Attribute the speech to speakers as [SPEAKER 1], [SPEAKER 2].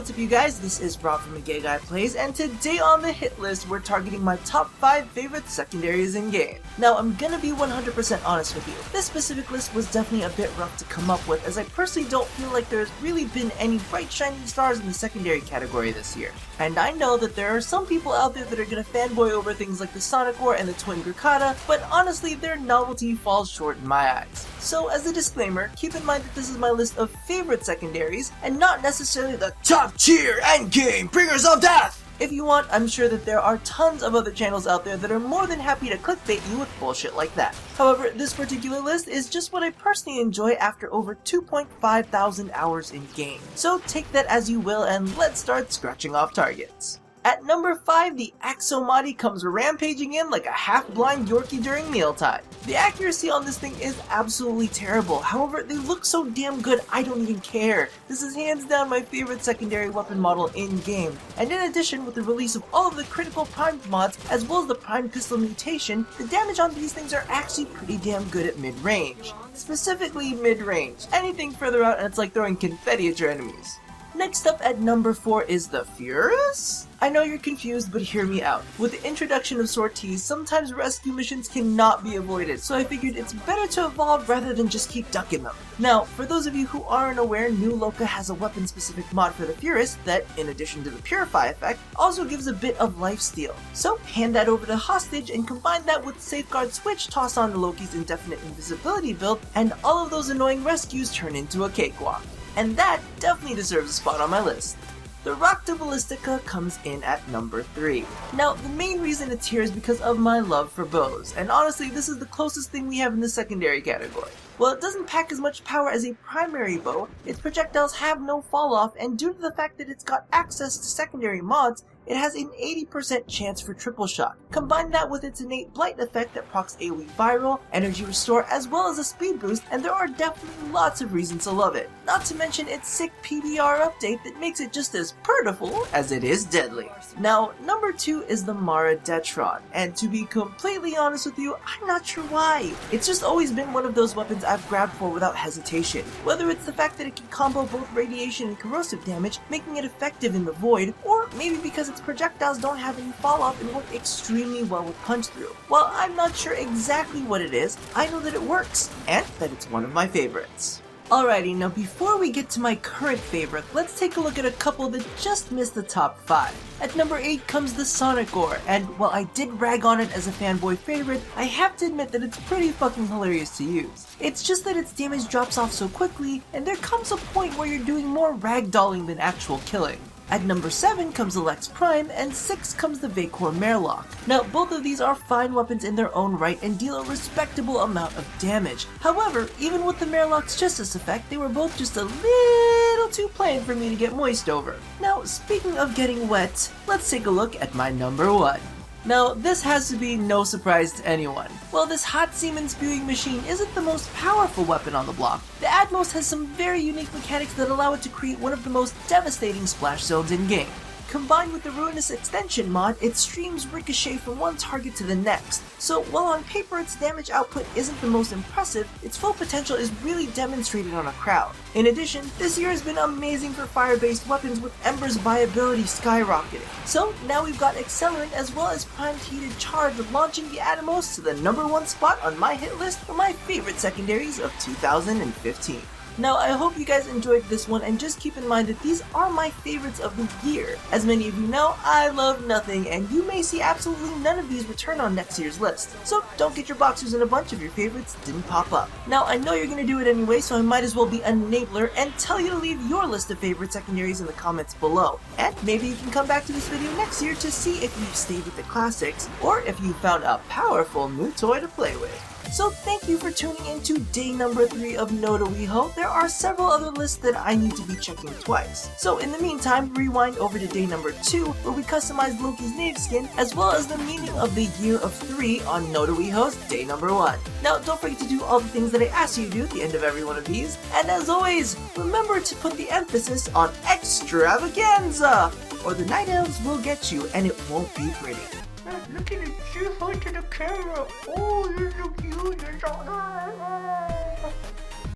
[SPEAKER 1] what's up you guys, this is Rob from The Gay Guy Plays, and today on the hit list we're targeting my top 5 favorite secondaries in game. Now I'm gonna be 100% honest with you, this specific list was definitely a bit rough to come up with, as I personally don't feel like there's really been any bright shining stars in the secondary category this year. And I know that there are some people out there that are gonna fanboy over things like the Sonic War and the Twin Gurkata, but honestly their novelty falls short in my eyes. So as a disclaimer, keep in mind that this is my list of favorite secondaries, and not necessarily the top tier endgame bringers of death! If you want, I'm sure that there are tons of other channels out there that are more than happy to clickbait you with bullshit like that. However, this particular list is just what I personally enjoy after over 2.5 thousand hours in game. So take that as you will, and let's start scratching off targets. At number 5, the Mahdi comes rampaging in like a half-blind Yorkie during mealtime. The accuracy on this thing is absolutely terrible, however they look so damn good I don't even care. This is hands down my favorite secondary weapon model in-game, and in addition, with the release of all of the critical primed mods as well as the primed pistol mutation, the damage on these things are actually pretty damn good at mid-range. Specifically mid-range. Anything further out and it's like throwing confetti at your enemies. Next up at number 4 is the Furus? I know you're confused, but hear me out. With the introduction of sorties, sometimes rescue missions cannot be avoided, so I figured it's better to evolve rather than just keep ducking them. Now, for those of you who aren't aware, New Loka has a weapon-specific mod for the Furus that, in addition to the Purify effect, also gives a bit of lifesteal. So hand that over to Hostage and combine that with Safeguard Switch, toss on to Loki's indefinite invisibility build, and all of those annoying rescues turn into a cakewalk. And that definitely deserves a spot on my list. The Rocta Ballistica comes in at number 3. Now, the main reason it's here is because of my love for bows, and honestly this is the closest thing we have in the secondary category. While it doesn't pack as much power as a primary bow, its projectiles have no fall off, and due to the fact that it's got access to secondary mods, it has an 80% chance for triple shot. Combine that with its innate blight effect that procs AoE viral, energy restore, as well as a speed boost, and there are definitely lots of reasons to love it. Not to mention its sick PBR update that makes it just as purtiful as it is deadly. Now, number 2 is the Maradet, and to be completely honest with you, I'm not sure why. It's just always been one of those weapons I've grabbed for without hesitation. Whether it's the fact that it can combo both radiation and corrosive damage, making it effective in the void, or maybe because its projectiles don't have any fall off and work extremely well with punch through. While I'm not sure exactly what it is, I know that it works, and that it's one of my favorites. Alrighty, now before we get to my current favorite, let's take a look at a couple that just missed the top 5. At number 8 comes the Sonic War, and while I did rag on it as a fanboy favorite, I have to admit that it's pretty fucking hilarious to use. It's just that its damage drops off so quickly, and there comes a point where you're doing more ragdolling than actual killing. At number 7 comes the Lex Prime, and 6 comes the Vacor Marelock. Now, both of these are fine weapons in their own right and deal a respectable amount of damage. However, even with the Marelock's Justice effect, they were both just a little too plain for me to get moist over. Now, speaking of getting wet, let's take a look at my number 1. Now, this has to be no surprise to anyone. While this hot semen spewing machine isn't the most powerful weapon on the block, the Atmos has some very unique mechanics that allow it to create one of the most devastating splash zones in game. Combined with the Ruinous Extension mod, it streams ricochet from one target to the next. So while on paper its damage output isn't the most impressive, its full potential is really demonstrated on a crowd. In addition, this year has been amazing for fire-based weapons with Ember's viability skyrocketing. So now we've got Accelerant as well as Primed Heated Charge, launching the Atomos to the number 1 spot on my hit list for my favorite secondaries of 2015. Now, I hope you guys enjoyed this one, and just keep in mind that these are my favorites of the year. As many of you know, I love nothing, and you may see absolutely none of these return on next year's list. So don't get your boxers in a bunch if your favorites didn't pop up. Now, I know you're gonna do it anyway, so I might as well be an enabler and tell you to leave your list of favorite secondaries in the comments below. And maybe you can come back to this video next year to see if you've stayed with the classics, or if you found a powerful new toy to play with. So thank you for tuning in to day number 3 of NoDeWiHoE. There are several other lists that I need to be checking twice. So in the meantime, rewind over to day number 2, where we customized Loki's Knave skin, as well as the meaning of the year of 3 on NoDeWiHoE's day number 1. Now don't forget to do all the things that I asked you to do at the end of every one of these. And as always, remember to put the emphasis on extravaganza, or the night elves will get you and it won't be pretty.
[SPEAKER 2] Looking at you, to the camera. Oh, you're so cute. You're so